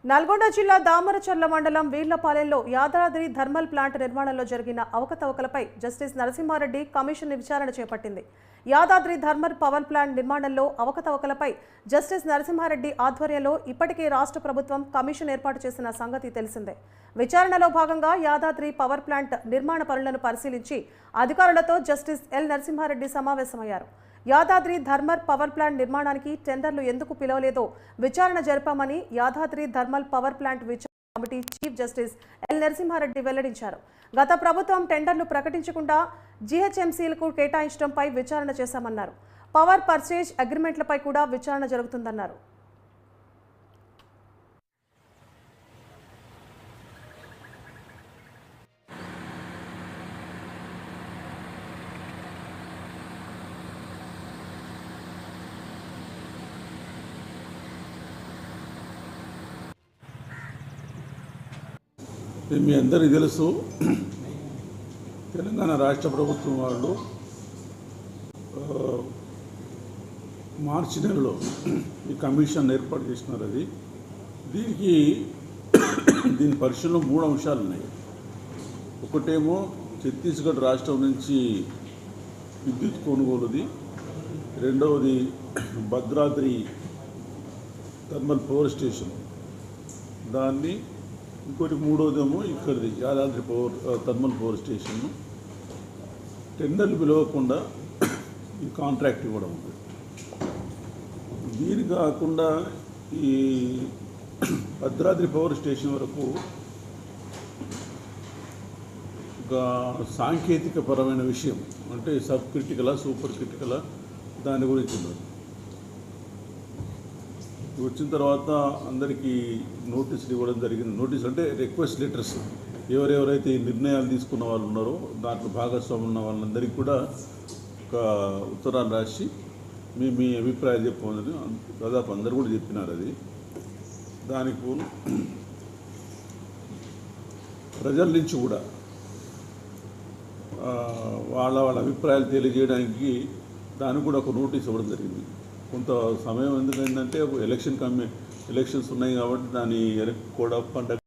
నల్గొండ జిల్లా దామరచర్ల మండలం వీర్లపాలెంలో Yadadri thermal plant నిర్మాణంలో జరిగిన అవకతవకలపై జస్టిస్ నరసింహారెడ్డి కమిషన్ విచారణ చేపట్టింది. యాదాద్రి థర్మల్ పవర్ ప్లాంట్ నిర్మాణంలో అవకతవకలపై జస్టిస్ నరసింహారెడ్డి ఆధ్వర్యంలో ఇప్పటికే రాష్ట్ర ప్రభుత్వం కమిషన్ ఏర్పాటు చేసిన సంగతి తెలిసిందే. విచారణలో భాగంగా యాదాద్రి పవర్ ప్లాంట్ నిర్మాణ పనులను పరిశీలించి అధికారులతో జస్టిస్ ఎల్ నరసింహారెడ్డి సమావేశమయ్యారు. యాదాద్రి థర్మల్ పవర్ ప్లాంట్ నిర్మాణానికి టెండర్లు ఎందుకు పిలవలేదో విచారణ జరిపామని యాదాద్రి థర్మల్ పవర్ ప్లాంట్ విచారణ committee chief justice L Narasimha Reddy వెల్లడించారు. గత ప్రభుత్వం టెండర్లు ప్రకటించకుండా జీహెచ్ఎంసీలకు కేటాయించడంపై విచారణ చేశామన్నారు. పవర్ పర్చేజ్ అగ్రిమెంట్లపై కూడా విచారణ జరుగుతుందన్నారు. మీ అందరికీ తెలుసు, తెలంగాణ రాష్ట్ర ప్రభుత్వం వాళ్ళు మార్చి నెలలో ఈ కమిషన్ ఏర్పాటు చేసినారు. దీని పరిశీలనలో 3 అంశాలు ఉన్నాయి. ఒకటేమో ఛత్తీస్గఢ్ రాష్ట్రం నుంచి విద్యుత్ కొనుగోలుది, రెండవది భద్రాద్రి థర్మల్ పవర్ స్టేషన్ దాన్ని, ఇంకోటి మూడోదేమో ఇక్కడిది యాదాద్రి థర్మల్ పవర్ స్టేషన్ టెండర్లు పిలవకుండా ఈ కాంట్రాక్ట్ ఇవ్వడం ఉంది. దీని కాకుండా ఈ భద్రాద్రి పవర్ స్టేషన్ వరకు ఒక సాంకేతిక పరమైన విషయం, అంటే సబ్ క్రిటికలా సూపర్ క్రిటికలా దాని గురించి ఉన్నది. వచ్చిన తర్వాత అందరికీ నోటీసులు ఇవ్వడం జరిగింది. నోటీస్ అంటే రిక్వెస్ట్ లెటర్స్, ఎవరెవరైతే ఈ నిర్ణయాలు తీసుకున్న వాళ్ళు ఉన్నారో దాంట్లో భాగస్వామ్యం ఉన్న వాళ్ళందరికీ కూడా ఒక ఉత్తరాలు రాసి మీ అభిప్రాయాలు చెప్పమని దాదాపు అందరు కూడా చెప్పినారు. అది దానికి ప్రజల నుంచి కూడా వాళ్ళ అభిప్రాయాలు తెలియజేయడానికి దానికి కూడా ఒక నోటీస్ ఇవ్వడం జరిగింది. కొంత సమయం ఎందుకంటే ఎలక్షన్స్ ఉన్నాయి కాబట్టి దాని కోడ్ ఆఫ్ కండక్ట్